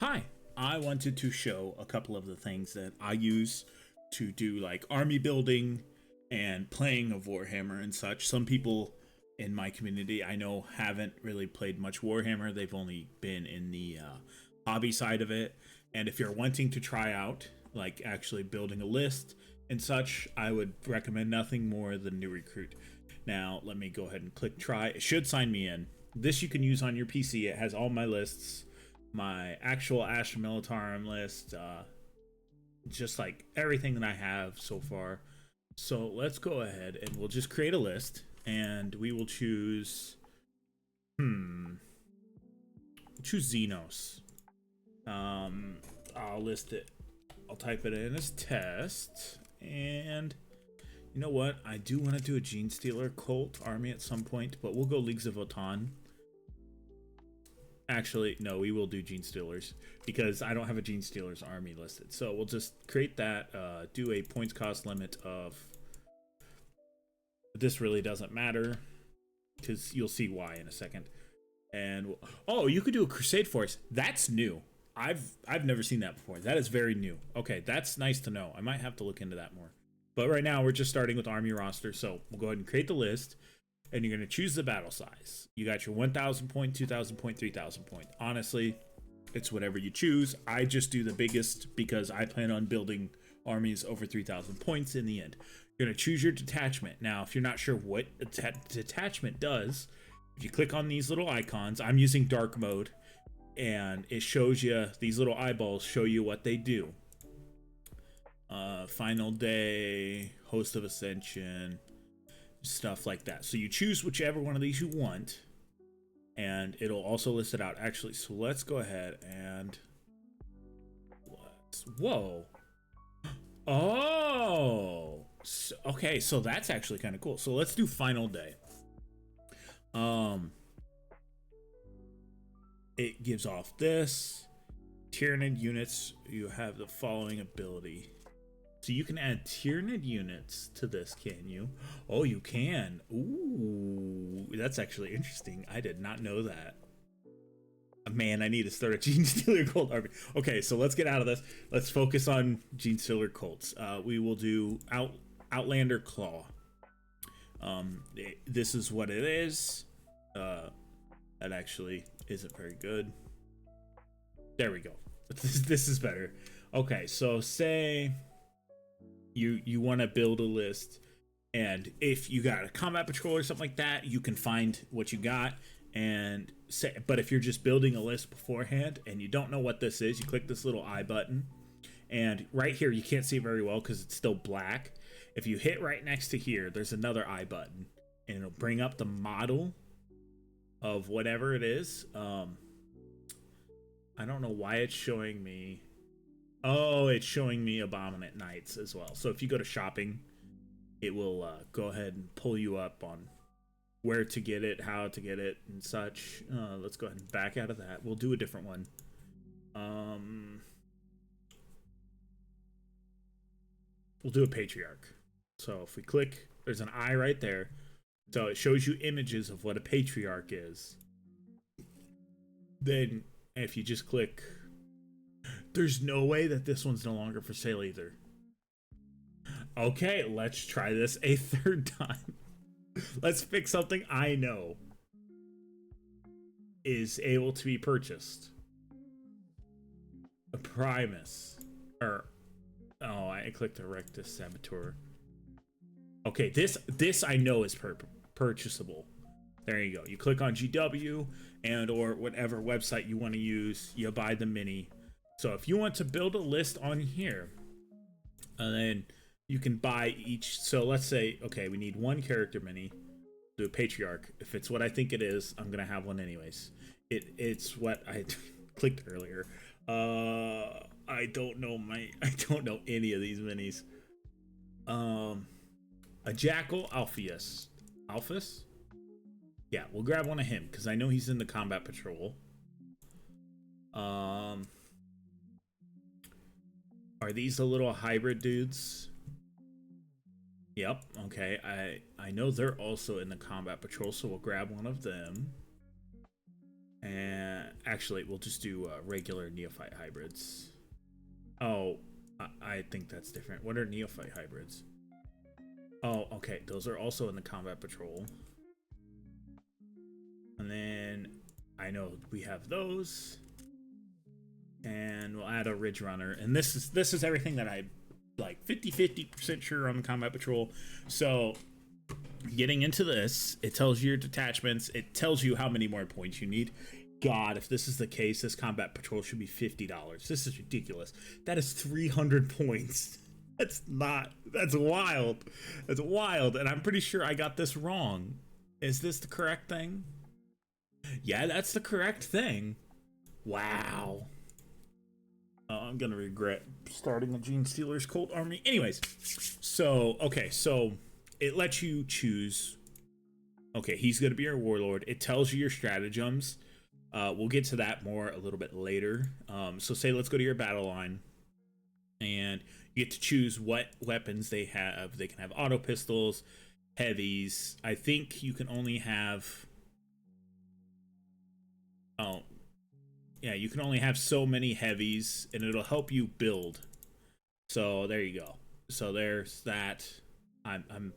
Hi, I wanted to show a couple of the things that I use to do like army building and playing of Warhammer and such. Some people in my community I know haven't really played much Warhammer. They've only been in the hobby side of it. And if you're wanting to try out like actually building a list and such, I would recommend nothing more than New Recruit. Now, let me go ahead and click try. It should sign me in. This you can use on your PC. It has all my lists, my actual Astra Militarum list, just like everything that I have so far. So let's go ahead and we'll just create a list and we will choose, choose Xenos. I'll list it. I'll type it in as test. And you know what? I do want to do a Gene Stealer cult army at some point, but we'll go Leagues of Votann. Actually, no, we will do Gene Stealers because I don't have a Gene Stealers army listed. So we'll just create that, do a points cost limit of, this really doesn't matter because you'll see why in a second. And oh, you could do a Crusade Force. That's new. I've never seen that before. That is very new. Okay, that's nice to know. I might have to look into that more. But right now we're just starting with army roster. So we'll go ahead and create the list. And you're going to choose the battle size. You got your 1,000 point, 2,000 point, 3,000 point. Honestly, it's whatever you choose. I just do the biggest because I plan on building armies over 3,000 points in the end. You're going to choose your detachment. Now, if you're not sure what a detachment does, if you click on these little icons, I'm using dark mode, and it shows you, these little eyeballs show you what they do. Final day, host of ascension, stuff like that. So you choose whichever one of these you want, and it'll also list it out. Actually, so let's go ahead and whoa. Oh, so, okay, so that's actually kind of cool. So let's do final day. It gives off this Tyranid units. You have the following ability. So you can add Tyranid units to this, can you? Oh, you can. Ooh, that's actually interesting. I did not know that. Man, I need to start a Gene Stealer Cult army. Okay, so let's get out of this. Let's focus on Gene Stealer Cults. We will do Outlander Claw. This is what it is. That actually isn't very good. There we go. This is better. Okay, so say you want to build a list, and if you got a combat patrol or something like that, you can find what you got and say. But if you're just building a list beforehand and you don't know what this is, you click this little I button, and right here you can't see it very well because it's still black. If you hit right next to here, there's another I button, and it'll bring up the model of whatever it is. I don't know why it's showing me. Oh, it's showing me Abominant Knights as well. So if you go to shopping, it will go ahead and pull you up on where to get it, how to get it, and such. Let's go ahead and back out of that. We'll do a different one. We'll do a Patriarch. So if we click, there's an eye right there. So it shows you images of what a Patriarch is. Then if you just click, there's no way that this one's no longer for sale either. Okay, let's try this a third time. Let's pick something I know is able to be purchased. A Primus. Or, oh, I clicked Erectus Saboteur. Okay, this I know is purchasable. There you go. You click on GW and or whatever website you want to use. You buy the mini. So if you want to build a list on here, and then you can buy each. So let's say, okay, we need one character mini, do a Patriarch. If it's what I think it is, I'm gonna have one anyways. It's what I clicked earlier. I don't know any of these minis. A Jackal Alpheus. Alphys? Yeah, we'll grab one of him because I know he's in the combat patrol. Are these the little hybrid dudes? Yep, okay. I know they're also in the combat patrol, so we'll grab one of them. And actually, we'll just do regular neophyte hybrids. Oh, I think that's different. What are neophyte hybrids? Oh, okay. Those are also in the combat patrol. And then I know we have those. And we'll add a Ridge Runner. And this is everything that I like 50% sure on the combat patrol. So getting into this, it tells you your detachments. It tells you how many more points you need. God, if this is the case, this combat patrol should be $50. This is ridiculous. That is 300 points. That's wild. That's wild. And I'm pretty sure I got this wrong. Is this the correct thing? Yeah, that's the correct thing. Wow. I'm gonna regret starting a Gene Stealer's Cult army. Anyways, so okay, so it lets you choose. Okay, he's gonna be your warlord. It tells you your stratagems. We'll get to that more a little bit later. So say let's go to your battle line, and you get to choose what weapons they have. They can have auto pistols, heavies. I think you can only have. Oh, yeah, you can only have so many heavies, and it'll help you build. So there you go. So there's that. I'm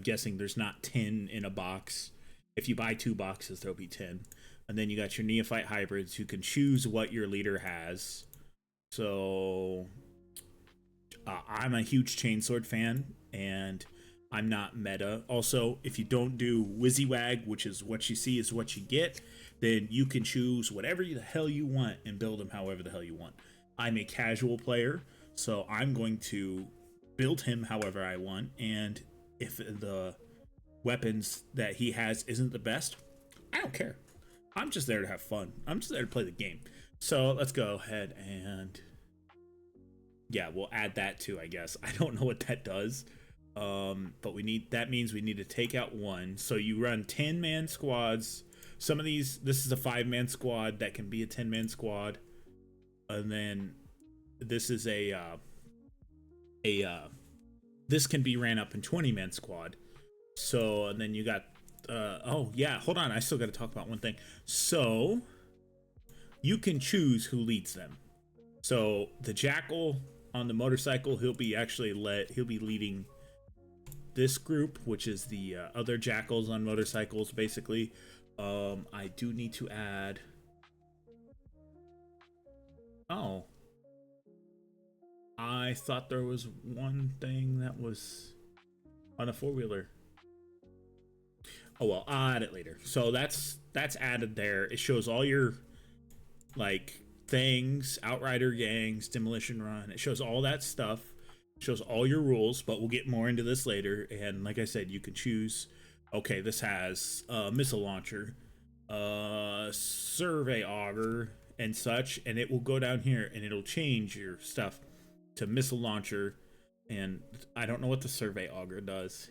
guessing there's not 10 in a box. If you buy 2 boxes, there'll be 10. And then you got your neophyte hybrids. You can choose what your leader has. So I'm a huge chainsword fan, and I'm not meta. Also, if you don't do WYSIWAG, which is what you see is what you get, then you can choose whatever the hell you want and build them however the hell you want. I'm a casual player, so I'm going to build him however I want, and if the weapons that he has isn't the best, I don't care. I'm just there to have fun. I'm just there to play the game. So let's go ahead and yeah, we'll add that too, I guess. I don't know what that does. But that means we need to take out 1. So you run 10-man squads. Some of these, this is a 5-man squad that can be a 10-man squad. And then this is this can be ran up in 20-man squad. So, and then you got oh yeah, hold on, I still got to talk about one thing. So you can choose who leads them. So the Jackal on the motorcycle, he'll be leading this group, which is the other Jackals on motorcycles, basically. I do need to add. Oh, I thought there was one thing that was on a 4-wheeler. Oh well, I'll add it later. So that's added there. It shows all your like things, Outrider gangs, Demolition Run. It shows all that stuff. It shows all your rules, but we'll get more into this later. And like I said, you can choose. Okay, this has missile launcher, survey auger, and such, and it will go down here and it'll change your stuff to missile launcher. And I don't know what the survey auger does.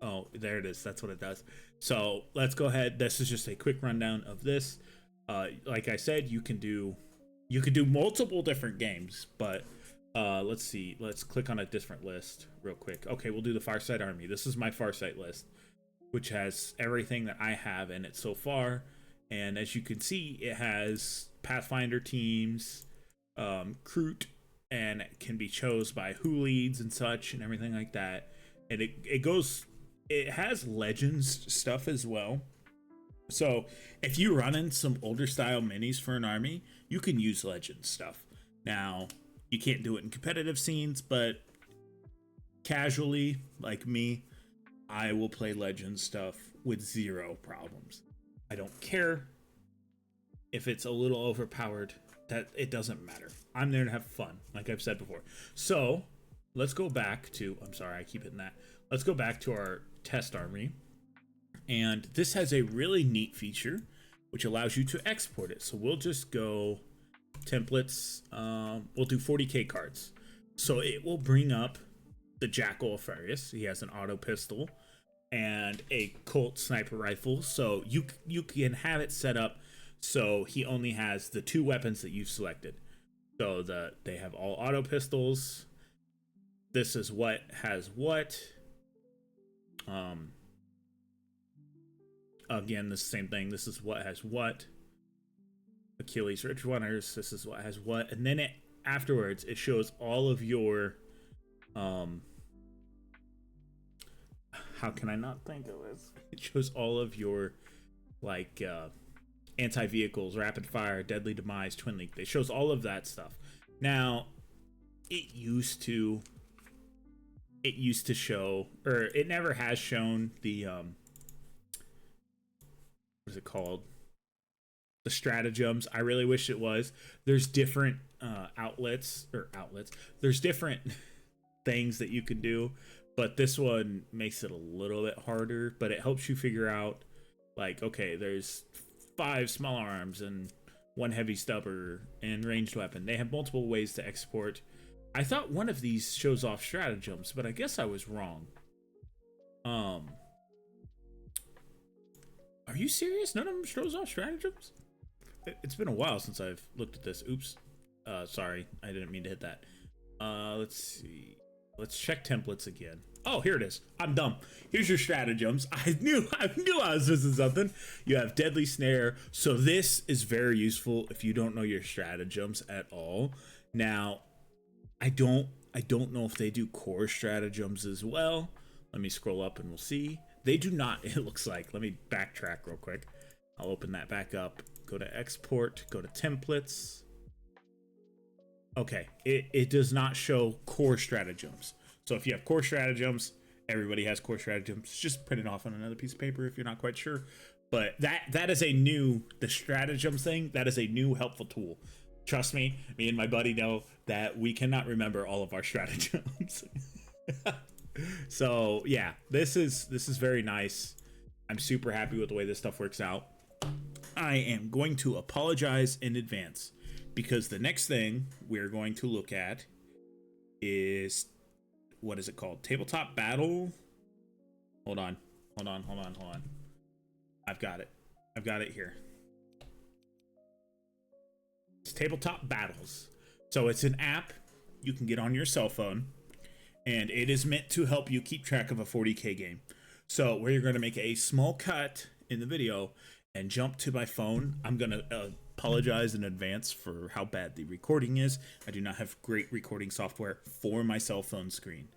Oh, there it is. That's what it does. So let's go ahead. This is just a quick rundown of this. Like I said, you can do multiple different games, but let's see. Let's click on a different list real quick. Okay, we'll do the Farsight Army. This is my Farsight list, which has everything that I have in it so far. And as you can see, it has Pathfinder teams, Kroot, and it can be chose by who leads and such and everything like that. And it has Legends stuff as well. So if you run in some older style minis for an army, you can use Legends stuff. Now, you can't do it in competitive scenes, but casually, like me, I will play Legends stuff with 0 problems. I don't care if it's a little overpowered. That it doesn't matter. I'm there to have fun, like I've said before. So let's go back to, I'm sorry, I keep hitting that. Let's go back to our test army. And this has a really neat feature, which allows you to export it. So we'll just go templates. We'll do 40k cards. So it will bring up the Jackal Farius. He has an auto pistol and a Colt sniper rifle. So you can have it set up so he only has the 2 weapons that you've selected. So they have all auto pistols. This is what has what. Again, the same thing. This is what has what. Achilles, which runners, this is what has what, and then afterwards it shows all of your how can I not think of this? It shows all of your like anti-vehicles, rapid fire, deadly demise, twin leak. It shows all of that stuff. Now, it used to show, or it never has shown the what is it called? The stratagems. I really wish it was. There's different outlets. There's different things that you can do, but this one makes it a little bit harder, but it helps you figure out like, okay, there's 5 small arms and 1 heavy stubber and ranged weapon. They have multiple ways to export. I thought one of these shows off stratagems, but I guess I was wrong. Are you serious? None of them shows off stratagems? It's been a while since I've looked at this. Oops. Sorry, I didn't mean to hit that. Let's see. Let's check templates again. Oh, here it is. I'm dumb. Here's your stratagems. I knew I was missing something. You have deadly snare. So this is very useful if you don't know your stratagems at all. Now, I don't know if they do core stratagems as well. Let me scroll up and we'll see. They do not, it looks like. Let me backtrack real quick. I'll open that back up. Go to export, go to templates. Okay, it does not show core stratagems. So if you have core stratagems, everybody has core stratagems. Just print it off on another piece of paper if you're not quite sure. But that is a new, the stratagems thing, that is a new helpful tool. Trust me and my buddy know that we cannot remember all of our stratagems. So yeah, this is very nice. I'm super happy with the way this stuff works out. I am going to apologize in advance because the next thing we're going to look at is, what is it called? Tabletop battle. Hold on. I've got it here. It's tabletop battles. So it's an app you can get on your cell phone, and it is meant to help you keep track of a 40K game. So we're going to make a small cut in the video and jump to my phone. I'm going to apologize in advance for how bad the recording is. I do not have great recording software for my cell phone screen.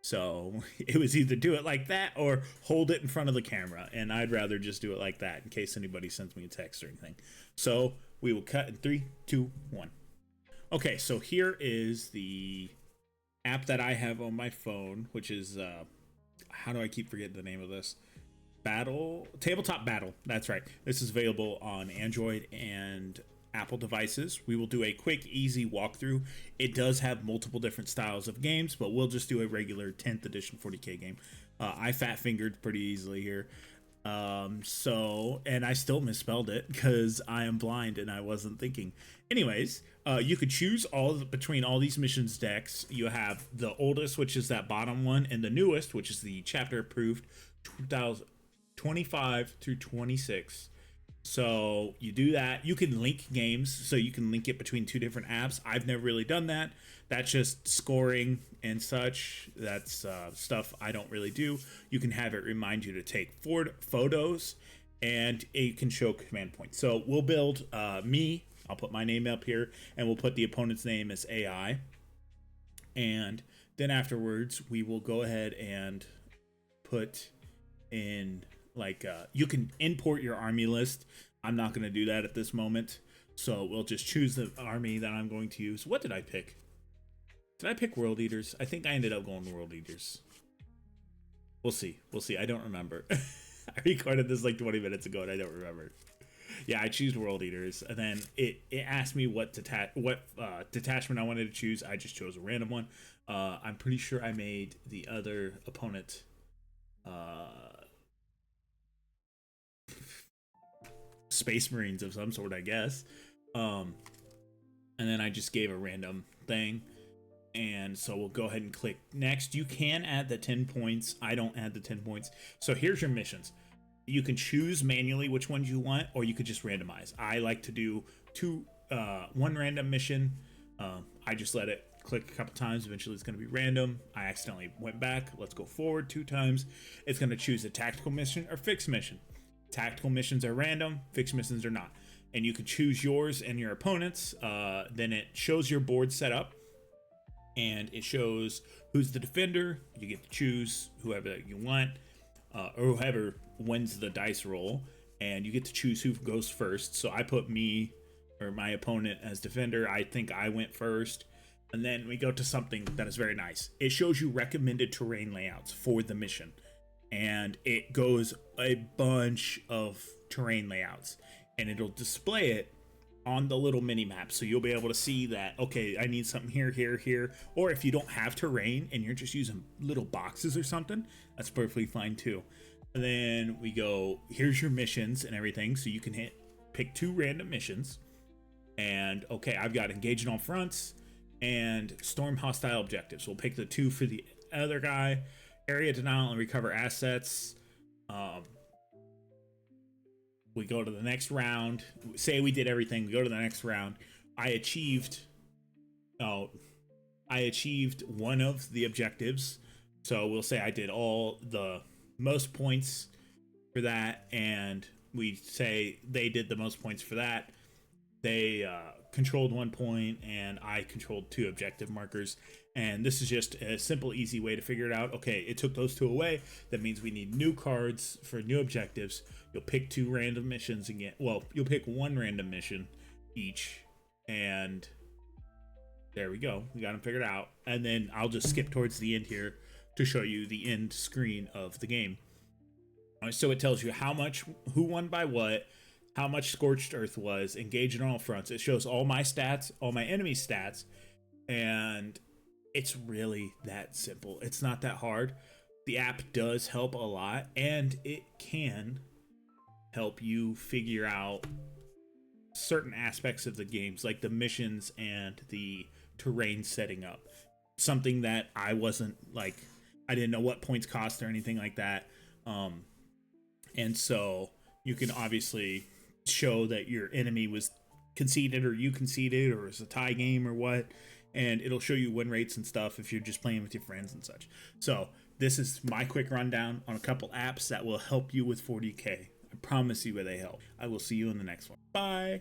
So it was either do it like that or hold it in front of the camera. And I'd rather just do it like that in case anybody sends me a text or anything. So we will cut in 3, 2, 1. Okay, so here is the app that I have on my phone, which is, how do I keep forgetting the name of this? Tabletop Battle. That's right. This is available on Android and Apple devices. We will do a quick, easy walkthrough. It does have multiple different styles of games, but we'll just do a regular 10th edition 40K game. I fat fingered pretty easily here. And I still misspelled it because I am blind and I wasn't thinking. Anyways, you could choose between all these missions decks. You have the oldest, which is that bottom one, and the newest, which is the chapter approved 2025 through 26. So you do that. You can link games, so you can link it between 2 different apps. I've never really done that. That's just scoring and such. That's stuff I don't really do. You can have it remind you to take photos, and it can show command points. So we'll build me. I'll put my name up here, and we'll put the opponent's name as AI. And then afterwards, we will go ahead and put in, like, you can import your army list. I'm not going to do that at this moment. So we'll just choose the army that I'm going to use. What did I pick? Did I pick World Eaters? I think I ended up going World Eaters. We'll see. I don't remember. I recorded this like 20 minutes ago and I don't remember. Yeah, I choose World Eaters, and then it asked me what detachment I wanted to choose. I just chose a random one. I'm pretty sure I made the other opponent Space Marines of some sort, I guess. And then I just gave a random thing. And so we'll go ahead and click next. You can add the 10 points. I don't add the 10 points. So here's your missions. You can choose manually which ones you want, or you could just randomize. I like to do one random mission. I just let it click a couple times. Eventually it's going to be random. I accidentally went back. Let's go forward 2 times. It's going to choose a tactical mission or fixed mission. Tactical missions are random. Fixed missions are not. and you can choose yours and your opponent's. Then it shows your board set up, and it shows who's the defender. You get to choose whoever you want, or whoever wins the dice roll, and you get to choose who goes first. So I put me or my opponent as defender. I think I went first. And then we go to something that is very nice. It shows you recommended terrain layouts for the mission. And it goes a bunch of terrain layouts. And it'll display it on the little mini map. So you'll be able to see that, okay, I need something here, here, here. Or if you don't have terrain and you're just using little boxes or something, that's perfectly fine too. And then we go, here's your missions and everything. So you can pick 2 random missions. And okay, I've got engaging all fronts and storm hostile objectives. We'll pick the 2 for the other guy. Area denial and recover assets. We go to the next round. Say we did everything. We go to the next round. I achieved one of the objectives. So we'll say I did all the most points for that, and we say they did the most points for that. They controlled 1 point, and I controlled 2 objective markers. And this is just a simple, easy way to figure it out. Okay, it took those 2 away. That means we need new cards for new objectives. You'll pick 2 random missions again. Well, you'll pick 1 random mission each. And there we go. We got them figured out. And then I'll just skip towards the end here to show you the end screen of the game. So it tells you how much, who won by what, how much Scorched Earth was, engaged on all fronts. It shows all my stats, all my enemy stats, and it's really that simple. It's not that hard. The app does help a lot, and it can help you figure out certain aspects of the games, like the missions and the terrain setting up. Something that I wasn't, like, I didn't know what points cost or anything like that. And so you can obviously show that your enemy was conceded or you conceded, or it's a tie game or what, and it'll show you win rates and stuff if you're just playing with your friends and such. So this is my quick rundown on a couple apps that will help you with 40K. I promise you they help. I will see you in the next one. Bye.